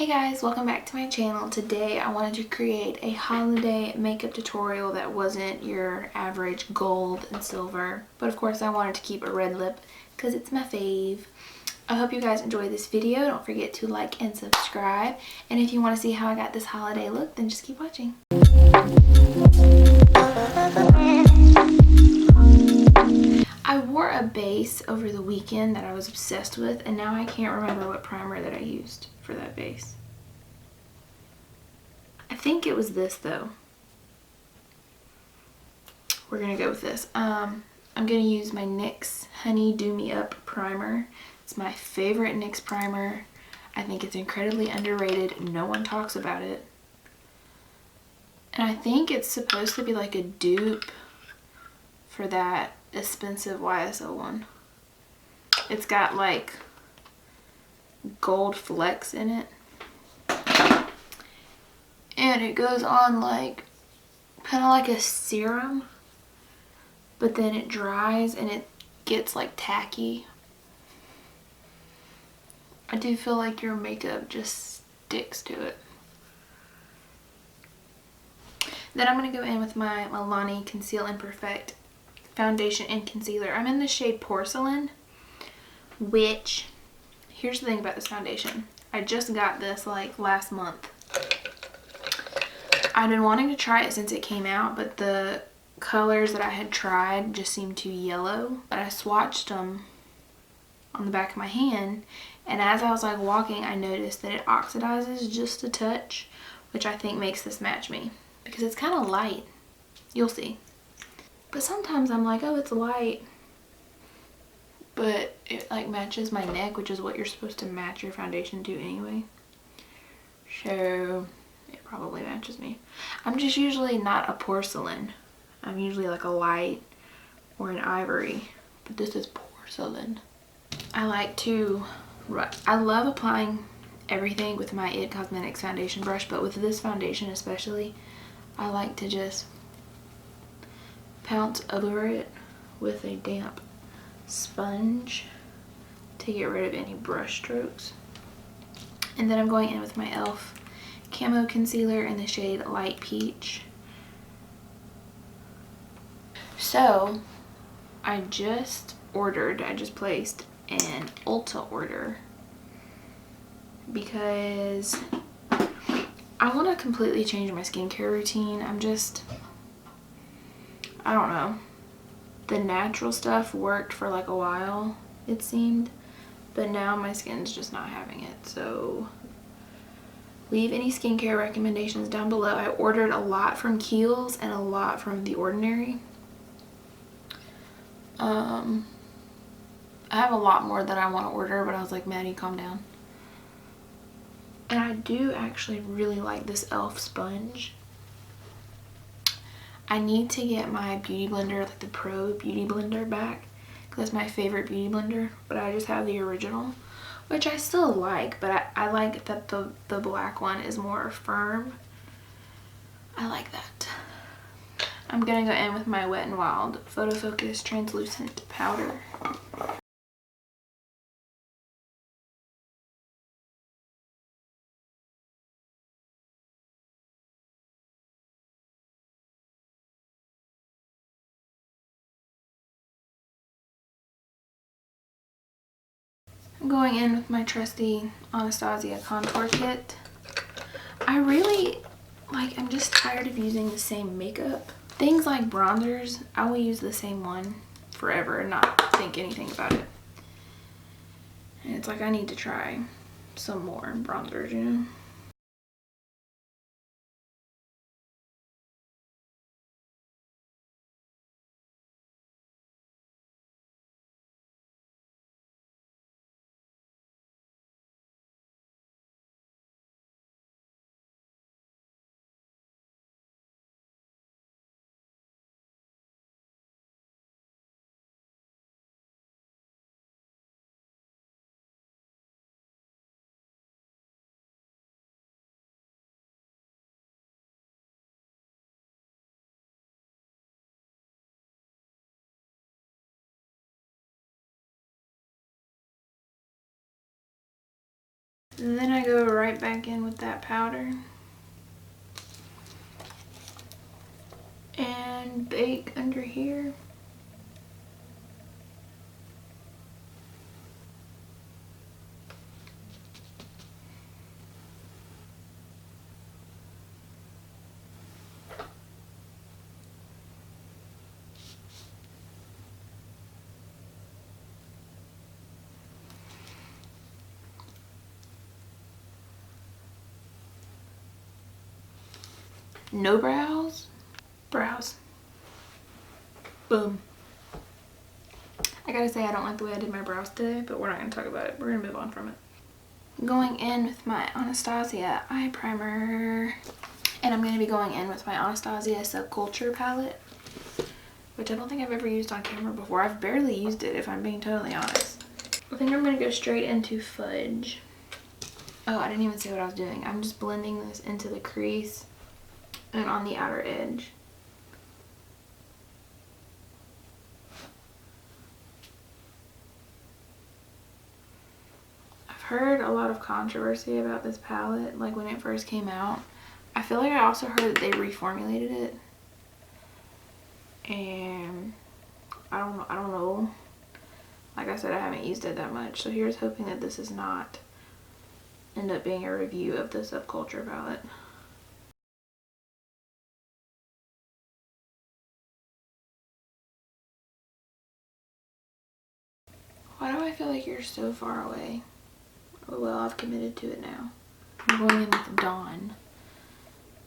Hey guys, welcome back to my channel. Today I wanted to create a holiday makeup tutorial that wasn't your average gold and silver, but of course I wanted to keep a red lip because it's my fave. I hope you guys enjoy this video. Don't forget to like and subscribe, and if you want to see how I got this holiday look, then just keep watching. I wore a base over the weekend that I was obsessed with, and now I can't remember what primer that I used for that base. I think it was this though. We're gonna go with this. I'm gonna use my NYX Honey Do Me Up primer. It's my favorite NYX primer. I think it's incredibly underrated. No one talks about it. And I think it's supposed to be like a dupe for that expensive YSL one. It's got like gold flecks in it. And it goes on like kind of like a serum, but then it dries and it gets like tacky. I do feel like your makeup just sticks to it. Then I'm going to go in with my Milani Conceal and Perfect foundation and concealer. I'm in the shade Porcelain, which, here's the thing about this foundation. I just got this like last month. I've been wanting to try it since it came out, but the colors that I had tried just seemed too yellow. But I swatched them on the back of my hand, and as I was like walking, I noticed that it oxidizes just a touch, which I think makes this match me because it's kind of light. You'll see. But sometimes I'm like, oh, it's light, but it like matches my neck, which is what you're supposed to match your foundation to anyway. So it probably matches me. I'm just usually not a porcelain. I'm usually like a light or an ivory, but this is porcelain. I love applying everything with my IT Cosmetics foundation brush, but with this foundation especially, I like to just pounce over it with a damp sponge to get rid of any brush strokes. And then I'm going in with my e.l.f. camo concealer in the shade Light Peach. So I just placed an Ulta order because I want to completely change my skincare routine. I don't know. The natural stuff worked for like a while, it seemed, but now my skin's just not having it. So leave any skincare recommendations down below. I ordered a lot from Kiehl's and a lot from The Ordinary. I have a lot more that I want to order, but I was like, Maddie, calm down. And I do actually really like this e.l.f. sponge. I need to get my beauty blender, like the Pro Beauty Blender, back because that's my favorite beauty blender, but I just have the original, which I still like, but I like that the black one is more firm. I like that. I'm gonna go in with my Wet n Wild Photofocus Translucent Powder. I'm going in with my trusty Anastasia contour kit. I'm just tired of using the same makeup. Things like bronzers, I will use the same one forever and not think anything about it. And it's like I need to try some more bronzers, you know? And then I go right back in with that powder and bake under here. No brows? Brows. Boom. I gotta say I don't like the way I did my brows today, but we're not gonna talk about it. We're gonna move on from it. Going in with my Anastasia eye primer. And I'm gonna be going in with my Anastasia Subculture palette, which I don't think I've ever used on camera before. I've barely used it, if I'm being totally honest. I think I'm gonna go straight into Fudge. Oh, I didn't even say what I was doing. I'm just blending this into the crease and on the outer edge. I've heard a lot of controversy about this palette, like when it first came out. I feel like I also heard that they reformulated it. And I don't know. Like I said, I haven't used it that much. So here's hoping that this is not end up being a review of the Subculture palette. Why do I feel like you're so far away? Oh well, I've committed to it now. I'm going in with Dawn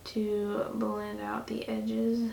to blend out the edges.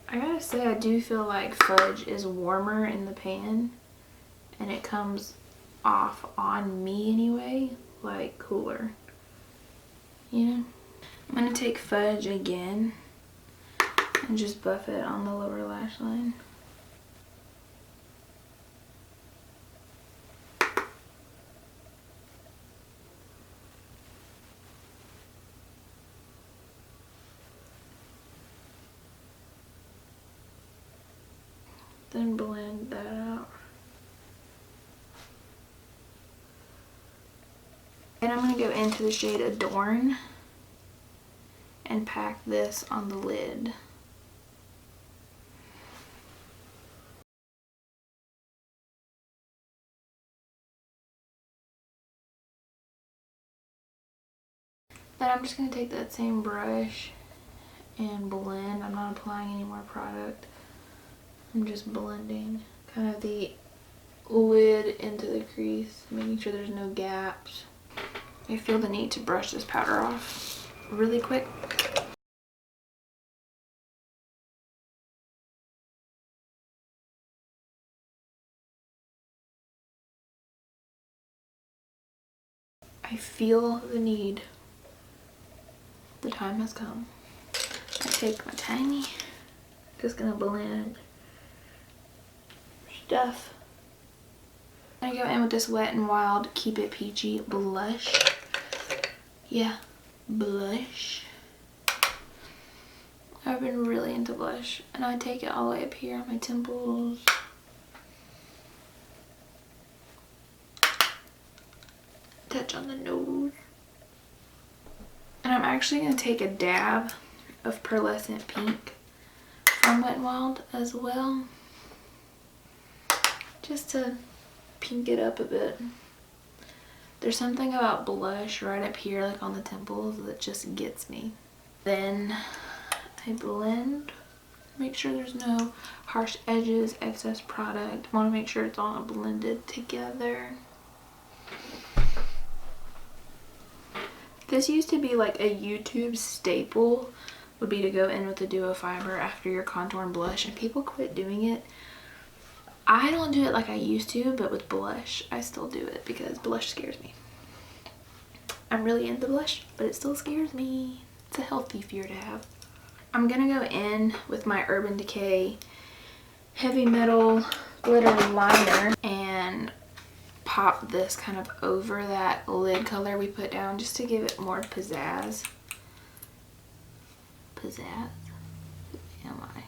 I gotta say, I do feel like Fudge is warmer in the pan and it comes off on me anyway, like cooler, you know? I'm gonna take Fudge again and just buff it on the lower lash line. Then blend that out. And I'm going to go into the shade Adorn and pack this on the lid. Then I'm just going to take that same brush and blend. I'm not applying any more product. I'm just blending kind of the lid into the crease, making sure there's no gaps. I feel the need to brush this powder off really quick. I feel the need. The time has come. I take my tiny, just gonna blend stuff. I go in with this Wet n Wild Keep It Peachy blush. Yeah, blush. I've been really into blush, and I take it all the way up here on my temples. Touch on the nose. And I'm actually going to take a dab of Pearlescent Pink from Wet n Wild as well, just to pink it up a bit. There's something about blush right up here, like on the temples, that just gets me. Then I blend, make sure there's no harsh edges, excess product. I want to make sure it's all blended together. This used to be like a YouTube staple, would be to go in with the duo fiber after your contour and blush, and people quit doing it. I don't do it like I used to, but with blush I still do it because blush scares me. I'm really into blush, but it still scares me. It's a healthy fear to have. I'm gonna go in with my Urban Decay Heavy Metal Glitter Liner and pop this kind of over that lid color we put down, just to give it more pizzazz. Pizzazz? Who am I?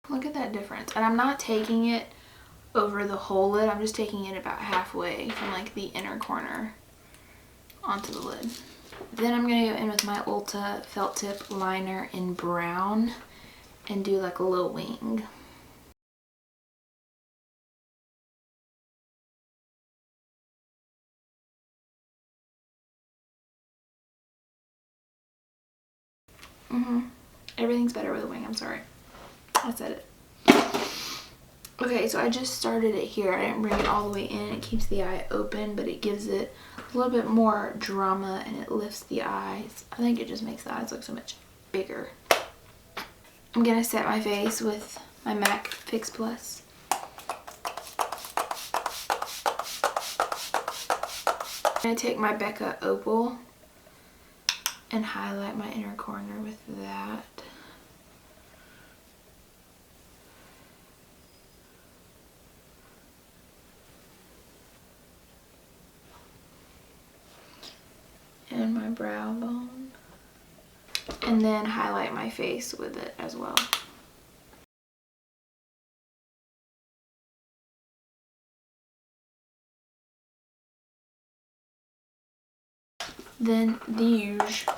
Look at that difference. And I'm not taking it over the whole lid. I'm just taking it about halfway from like the inner corner onto the lid. Then I'm going to go in with my Ulta felt tip liner in brown and do like a little wing. Everything's better with a wing. I'm sorry. I said it. Okay, so I just started it here. I didn't bring it all the way in. It keeps the eye open, but it gives it a little bit more drama and it lifts the eyes. I think it just makes the eyes look so much bigger. I'm going to set my face with my MAC Fix Plus. I'm going to take my Becca Opal and highlight my inner corner with that. And my brow bone. And then highlight my face with it as well. Then the usual.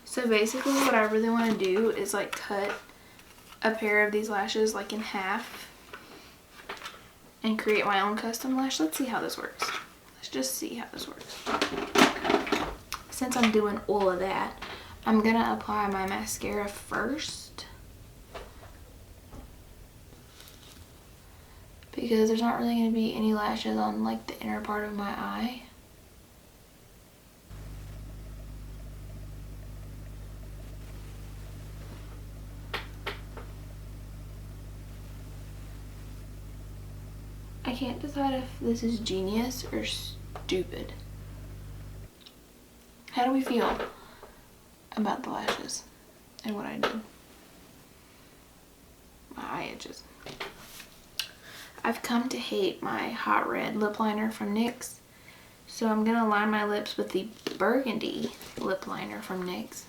So basically what I really want to do is like cut a pair of these lashes like in half and create my own custom lash. Let's see how this works. Let's just see how this works. Since I'm doing all of that, I'm going to apply my mascara first, because there's not really going to be any lashes on like the inner part of my eye. I can't decide if this is genius or stupid. How do we feel about the lashes and what I did? My eye itches. I've come to hate my hot red lip liner from NYX, so I'm going to line my lips with the burgundy lip liner from NYX.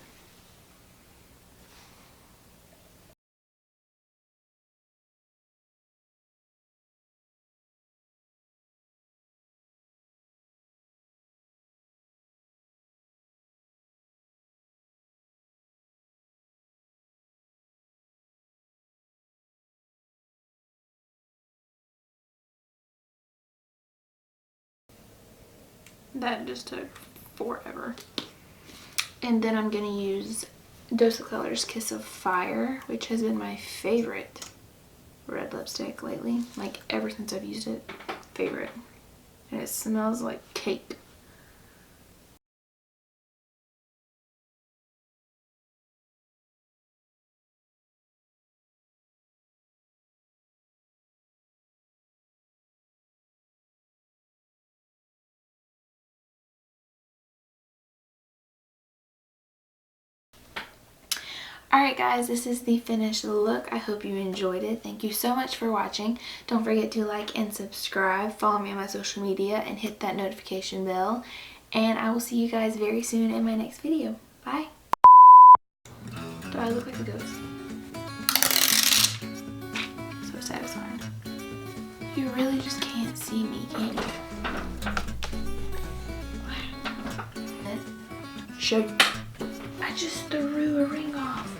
That just took forever. And then I'm going to use Dose of Colors Kiss of Fire, which has been my favorite red lipstick lately. Like ever since I've used it. Favorite. And it smells like cake. Alright guys, this is the finished look. I hope you enjoyed it. Thank you so much for watching. Don't forget to like and subscribe. Follow me on my social media and hit that notification bell. And I will see you guys very soon in my next video. Bye. Do I look like a ghost? So satisfying. You really just can't see me, can you? Wow. Show you. I just threw a ring off.